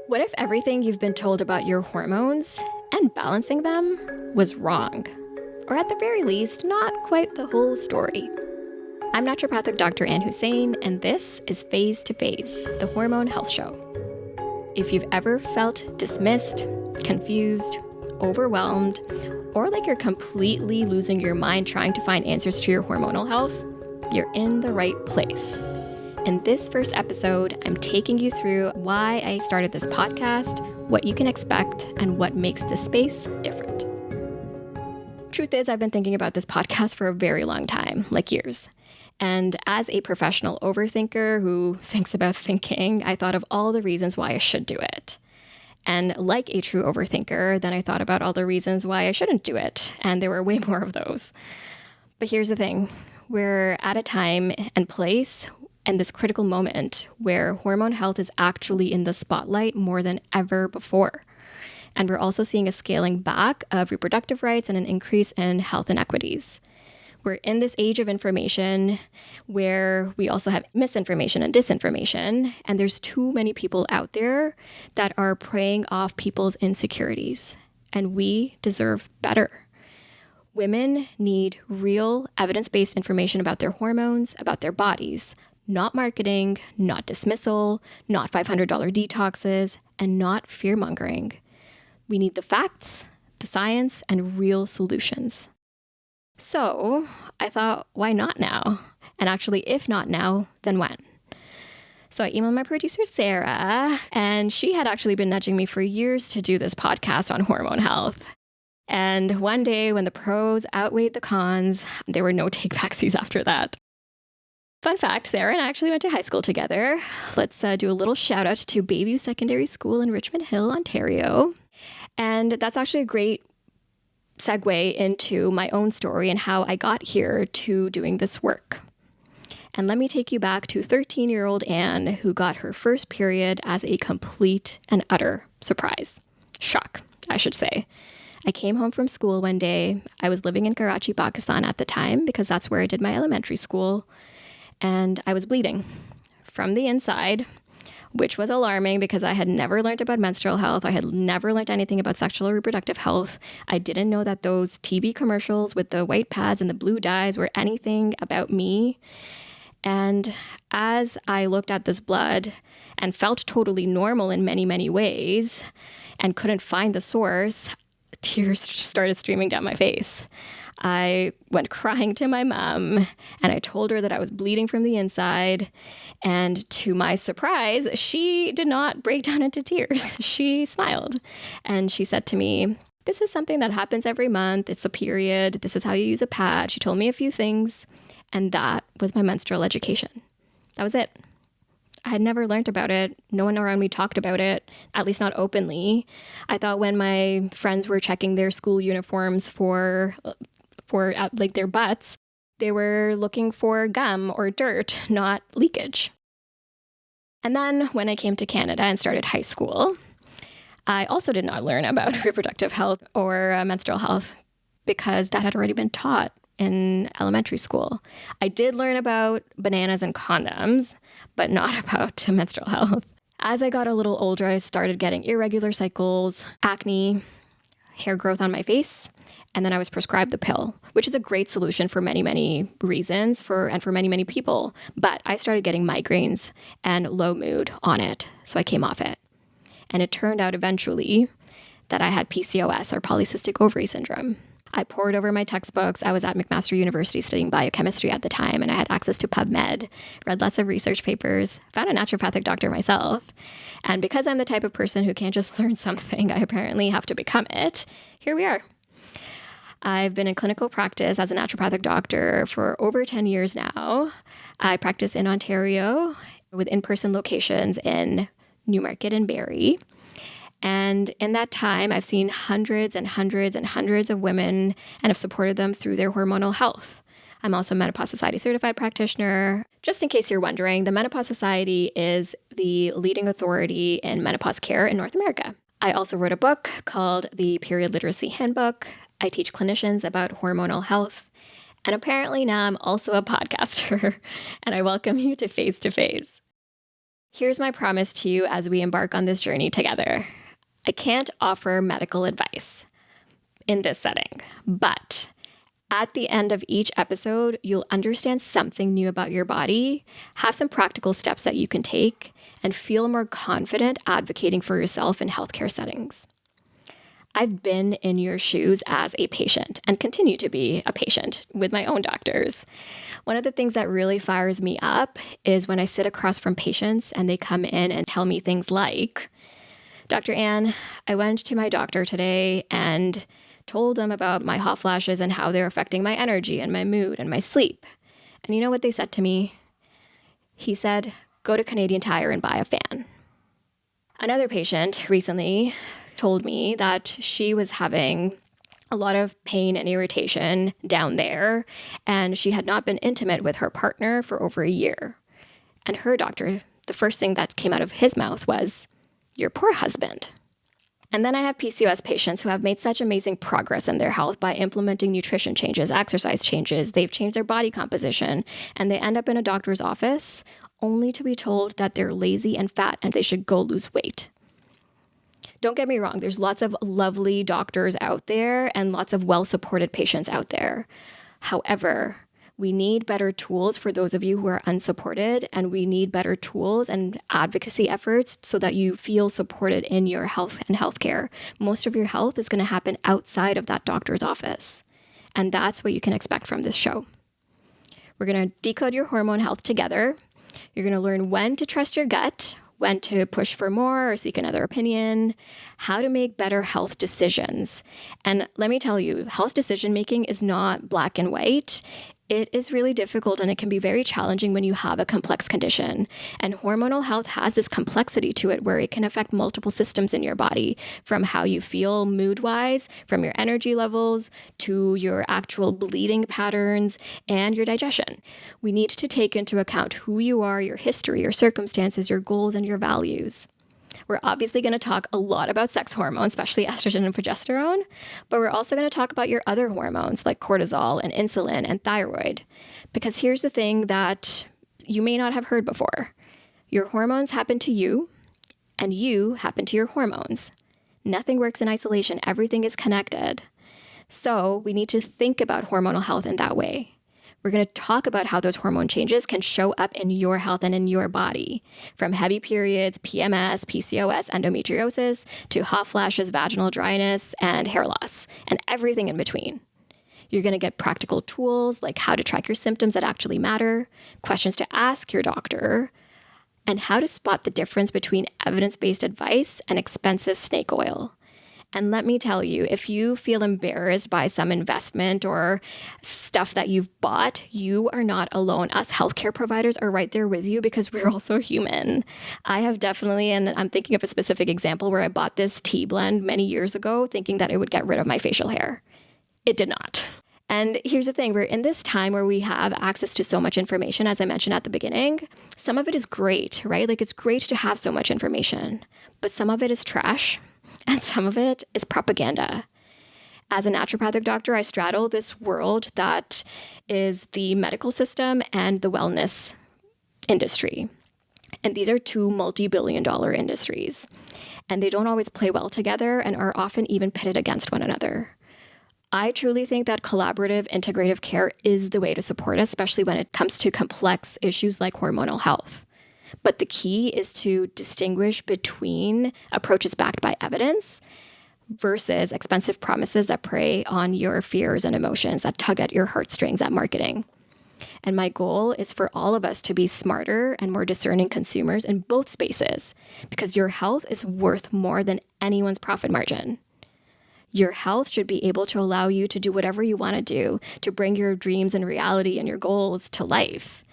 What if everything you've been told about your hormones and balancing them was wrong? Or at the very least, not quite the whole story. I'm naturopathic Dr. Hussain, and this is Phase to Phase, the Hormone Health Show. If you've ever felt dismissed, confused, overwhelmed, or like you're completely losing your mind trying to find answers to your hormonal health, you're in the right place. In this first episode, I'm taking you through why I started this podcast, what you can expect, and what makes this space different. Truth is, I've been thinking about this podcast for a very long time, like years. And as a professional overthinker who thinks about thinking, I thought of all the reasons why I should do it. And like a true overthinker, then I thought about all the reasons why I shouldn't do it. And there were way more of those. But here's the thing. We're at a time and place and this critical moment where hormone health is actually in the spotlight more than ever before. And we're also seeing a scaling back of reproductive rights and an increase in health inequities. We're in this age of information where we also have misinformation and disinformation, and there's too many people out there that are preying off people's insecurities, and we deserve better. Women need real evidence-based information about their hormones, about their bodies, not marketing, not dismissal, not $500 detoxes, and not fear-mongering. We need the facts, the science, and real solutions. So I thought, why not now? And actually, if not now, then when? So I emailed my producer, Sarah, and she had actually been nudging me for years to do this podcast on hormone health. And one day when the pros outweighed the cons, there were no take-backsies after that. Fun fact, Sarah and I actually went to high school together. Let's do a little shout out to Bayview Secondary School in Richmond Hill, Ontario. And that's actually a great segue into my own story and how I got here to doing this work. And let me take you back to 13-year-old Anne, who got her first period as a complete and utter surprise. Shock, I should say. I came home from school one day. I was living in Karachi, Pakistan at the time, because that's where I did my elementary school. And I was bleeding from the inside, which was alarming because I had never learned about menstrual health. I had never learned anything about sexual or reproductive health. I didn't know that those TV commercials with the white pads and the blue dyes were anything about me. And as I looked at this blood and felt totally normal in many, many ways and couldn't find the source, tears started streaming down my face. I went crying to my mom and I told her that I was bleeding from the inside. And to my surprise, she did not break down into tears. She smiled and she said to me, "This is something that happens every month. It's a period. This is how you use a pad." She told me a few things, and that was my menstrual education. That was it. I had never learned about it. No one around me talked about it, at least not openly. I thought when my friends were checking their school uniforms for like their butts, they were looking for gum or dirt, not leakage. And then when I came to Canada and started high school, I also did not learn about reproductive health or menstrual health because that had already been taught in elementary school. I did learn about bananas and condoms, but not about menstrual health. As I got a little older, I started getting irregular cycles, acne, hair growth on my face, and then I was prescribed the pill, which is a great solution for many, many reasons for many, many people. But I started getting migraines and low mood on it, so I came off it. And it turned out eventually that I had PCOS, or polycystic ovary syndrome. I pored over my textbooks. I was at McMaster University studying biochemistry at the time, and I had access to PubMed, read lots of research papers, found a naturopathic doctor myself. And because I'm the type of person who can't just learn something, I apparently have to become it. Here we are. I've been in clinical practice as a naturopathic doctor for over 10 years now. I practice in Ontario with in-person locations in Newmarket and Barrie. And in that time, I've seen hundreds and hundreds and hundreds of women and have supported them through their hormonal health. I'm also a Menopause Society certified practitioner. Just in case you're wondering, the Menopause Society is the leading authority in menopause care in North America. I also wrote a book called The Period Literacy Handbook. I teach clinicians about hormonal health. And apparently now I'm also a podcaster. And I welcome you to Phase to Phase. Here's my promise to you as we embark on this journey together. I can't offer medical advice in this setting, but at the end of each episode, you'll understand something new about your body, have some practical steps that you can take, and feel more confident advocating for yourself in healthcare settings. I've been in your shoes as a patient and continue to be a patient with my own doctors. One of the things that really fires me up is when I sit across from patients and they come in and tell me things like, Dr. Ann, I went to my doctor today and told them about my hot flashes and how they're affecting my energy and my mood and my sleep. And you know what they said to me? He said, go to Canadian Tire and buy a fan. Another patient recently told me that she was having a lot of pain and irritation down there, and she had not been intimate with her partner for over a year. And her doctor, the first thing that came out of his mouth was, your poor husband. And then I have PCOS patients who have made such amazing progress in their health by implementing nutrition changes, exercise changes. They've changed their body composition, and they end up in a doctor's office only to be told that they're lazy and fat and they should go lose weight. Don't get me wrong, there's lots of lovely doctors out there and lots of well-supported patients out there. However, we need better tools for those of you who are unsupported, and we need better tools and advocacy efforts so that you feel supported in your health and healthcare. Most of your health is going to happen outside of that doctor's office, and that's what you can expect from this show. We're going to decode your hormone health together. You're going to learn when to trust your gut, when to push for more or seek another opinion, how to make better health decisions. And let me tell you, health decision making is not black and white. It is really difficult, and it can be very challenging when you have a complex condition. And hormonal health has this complexity to it where it can affect multiple systems in your body, from how you feel mood-wise, from your energy levels, to your actual bleeding patterns, and your digestion. We need to take into account who you are, your history, your circumstances, your goals, and your values. We're obviously going to talk a lot about sex hormones, especially estrogen and progesterone, but we're also going to talk about your other hormones like cortisol and insulin and thyroid. Because here's the thing that you may not have heard before. Your hormones happen to you, and you happen to your hormones. Nothing works in isolation. Everything is connected. So we need to think about hormonal health in that way. We're going to talk about how those hormone changes can show up in your health and in your body, from heavy periods, PMS, PCOS, endometriosis, to hot flashes, vaginal dryness, and hair loss, and everything in between. You're going to get practical tools like how to track your symptoms that actually matter, questions to ask your doctor, and how to spot the difference between evidence-based advice and expensive snake oil. And let me tell you, if you feel embarrassed by some investment or stuff that you've bought, you are not alone. Us healthcare providers are right there with you because we're also human. I have definitely, and I'm thinking of a specific example where I bought this tea blend many years ago thinking that it would get rid of my facial hair. It did not. And here's the thing, we're in this time where we have access to so much information, as I mentioned at the beginning. Some of it is great, right? Like it's great to have so much information, but some of it is trash. And some of it is propaganda. As a naturopathic doctor, I straddle this world that is the medical system and the wellness industry. And these are two multi-billion-dollar industries. And they don't always play well together and are often even pitted against one another. I truly think that collaborative, integrative care is the way to support us, especially when it comes to complex issues like hormonal health. But the key is to distinguish between approaches backed by evidence versus expensive promises that prey on your fears and emotions, that tug at your heartstrings at marketing. And my goal is for all of us to be smarter and more discerning consumers in both spaces, because your health is worth more than anyone's profit margin. Your health should be able to allow you to do whatever you want to do to bring your dreams and reality and your goals to life.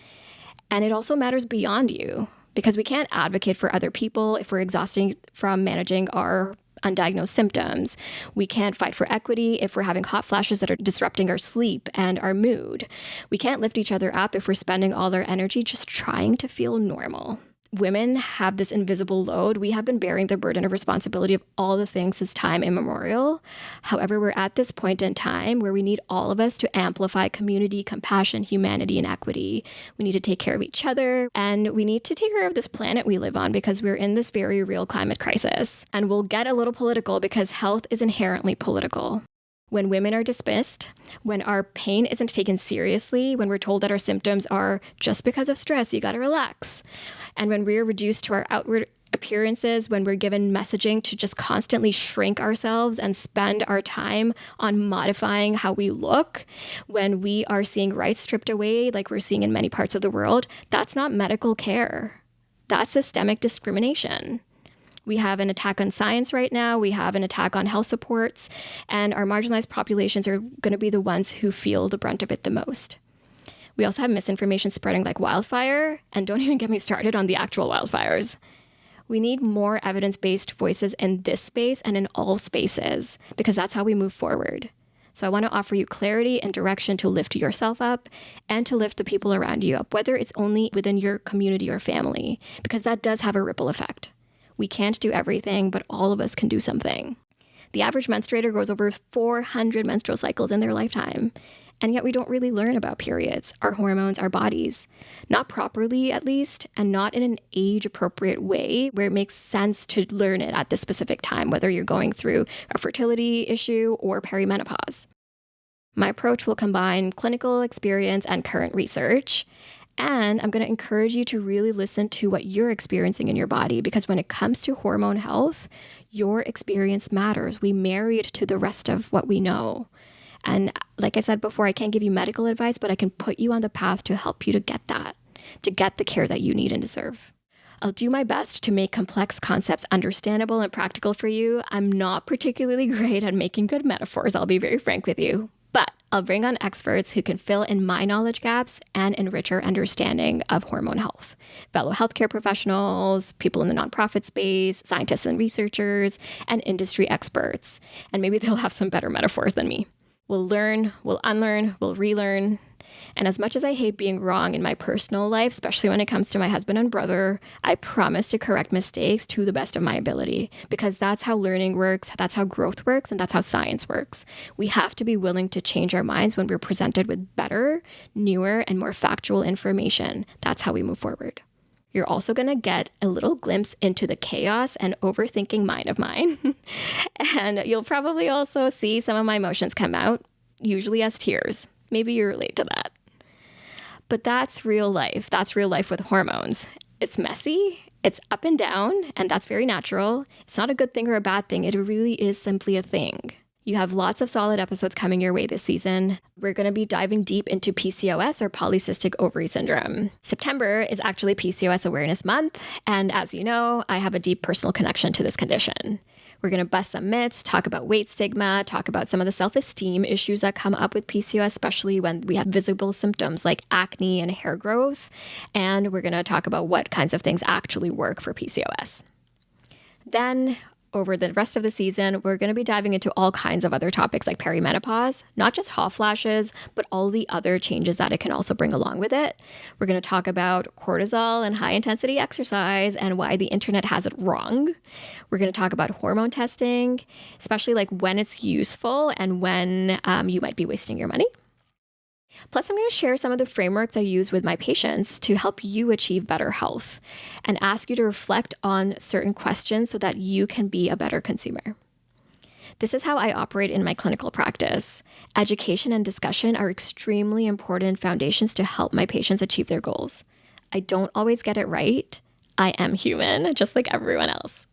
And it also matters beyond you, because we can't advocate for other people if we're exhausting from managing our undiagnosed symptoms. We can't fight for equity if we're having hot flashes that are disrupting our sleep and our mood. We can't lift each other up if we're spending all our energy just trying to feel normal. Women have this invisible load. We have been bearing the burden of responsibility of all the things since time immemorial. However, we're at this point in time where we need all of us to amplify community, compassion, humanity, and equity. We need to take care of each other, and we need to take care of this planet we live on because we're in this very real climate crisis. And we'll get a little political because health is inherently political. When women are dismissed, when our pain isn't taken seriously, when we're told that our symptoms are just because of stress, you gotta relax. And when we're reduced to our outward appearances, when we're given messaging to just constantly shrink ourselves and spend our time on modifying how we look, when we are seeing rights stripped away, like we're seeing in many parts of the world, that's not medical care. That's systemic discrimination. We have an attack on science right now. We have an attack on health supports, and our marginalized populations are going to be the ones who feel the brunt of it the most. We also have misinformation spreading like wildfire, and don't even get me started on the actual wildfires. We need more evidence-based voices in this space and in all spaces, because that's how we move forward. So I want to offer you clarity and direction to lift yourself up and to lift the people around you up, whether it's only within your community or family, because that does have a ripple effect. We can't do everything, but all of us can do something. The average menstruator goes over 400 menstrual cycles in their lifetime. And yet we don't really learn about periods, our hormones, our bodies. Not properly, at least, and not in an age-appropriate way where it makes sense to learn it at this specific time, whether you're going through a fertility issue or perimenopause. My approach will combine clinical experience and current research. And I'm going to encourage you to really listen to what you're experiencing in your body, because when it comes to hormone health, your experience matters. We marry it to the rest of what we know. And like I said before, I can't give you medical advice, but I can put you on the path to help you to get that, to get the care that you need and deserve. I'll do my best to make complex concepts understandable and practical for you. I'm not particularly great at making good metaphors, I'll be very frank with you. But I'll bring on experts who can fill in my knowledge gaps and enrich our understanding of hormone health. Fellow healthcare professionals, people in the nonprofit space, scientists and researchers, and industry experts. And maybe they'll have some better metaphors than me. We'll learn, we'll unlearn, we'll relearn. And as much as I hate being wrong in my personal life, especially when it comes to my husband and brother, I promise to correct mistakes to the best of my ability, because that's how learning works, that's how growth works, and that's how science works. We have to be willing to change our minds when we're presented with better, newer, and more factual information. That's how we move forward. You're also going to get a little glimpse into the chaos and overthinking mind of mine. And you'll probably also see some of my emotions come out, usually as tears. Maybe you relate to that. But that's real life. That's real life with hormones. It's messy, it's up and down, and that's very natural. It's not a good thing or a bad thing. It really is simply a thing. You have lots of solid episodes coming your way this season. We're going to be diving deep into PCOS, or polycystic ovary syndrome. September is actually PCOS Awareness Month, and as you know, I have a deep personal connection to this condition. We're going to bust some myths, talk about weight stigma, talk about some of the self-esteem issues that come up with PCOS, especially when we have visible symptoms like acne and hair growth. And we're going to talk about what kinds of things actually work for PCOS. Then, over the rest of the season, we're going to be diving into all kinds of other topics like perimenopause, not just hot flashes, but all the other changes that it can also bring along with it. We're going to talk about cortisol and high-intensity exercise and why the internet has it wrong. We're going to talk about hormone testing, especially like when it's useful and when you might be wasting your money. Plus, I'm going to share some of the frameworks I use with my patients to help you achieve better health and ask you to reflect on certain questions so that you can be a better consumer. This is how I operate in my clinical practice. Education and discussion are extremely important foundations to help my patients achieve their goals. I don't always get it right. I am human, just like everyone else.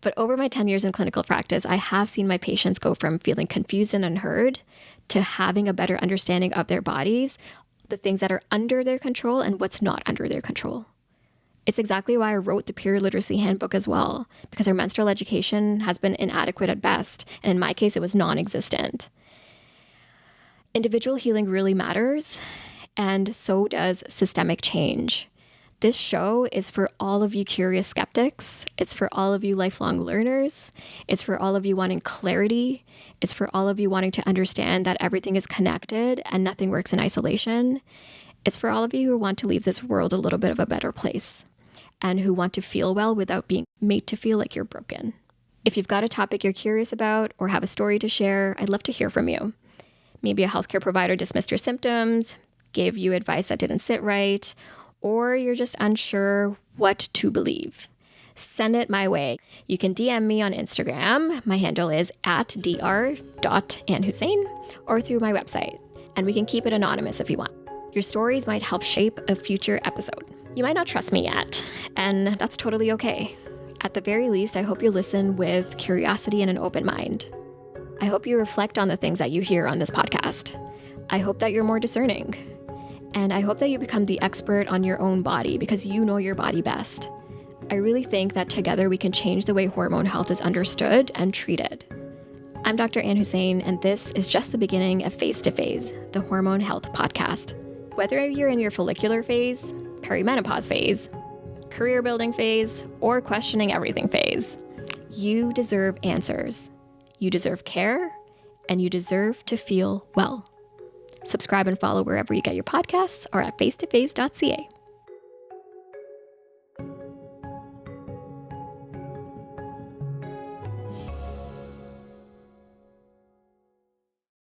But over my 10 years in clinical practice, I have seen my patients go from feeling confused and unheard to having a better understanding of their bodies, the things that are under their control and what's not under their control. It's exactly why I wrote the Period Literacy Handbook as well, because our menstrual education has been inadequate at best, and in my case, it was non-existent. Individual healing really matters, and so does systemic change. This show is for all of you curious skeptics. It's for all of you lifelong learners. It's for all of you wanting clarity. It's for all of you wanting to understand that everything is connected and nothing works in isolation. It's for all of you who want to leave this world a little bit of a better place. and who want to feel well without being made to feel like you're broken. If you've got a topic you're curious about or have a story to share, I'd love to hear from you. Maybe a healthcare provider dismissed your symptoms, gave you advice that didn't sit right, or you're just unsure what to believe. Send it my way. You can DM me on Instagram. My handle is @dr.annhussain, or through my website. And we can keep it anonymous if you want. Your stories might help shape a future episode. You might not trust me yet, and that's totally okay. At the very least, I hope you listen with curiosity and an open mind. I hope you reflect on the things that you hear on this podcast. I hope that you're more discerning. And I hope that you become the expert on your own body because you know your body best. I really think that together we can change the way hormone health is understood and treated. I'm Dr. Ann Hussain, and this is just the beginning of Phase to Phase, the Hormone Health Podcast. Whether you're in your follicular phase, perimenopause phase, career building phase, or questioning everything phase, you deserve answers. You deserve care, and you deserve to feel well. Subscribe and follow wherever you get your podcasts or at face2face.ca.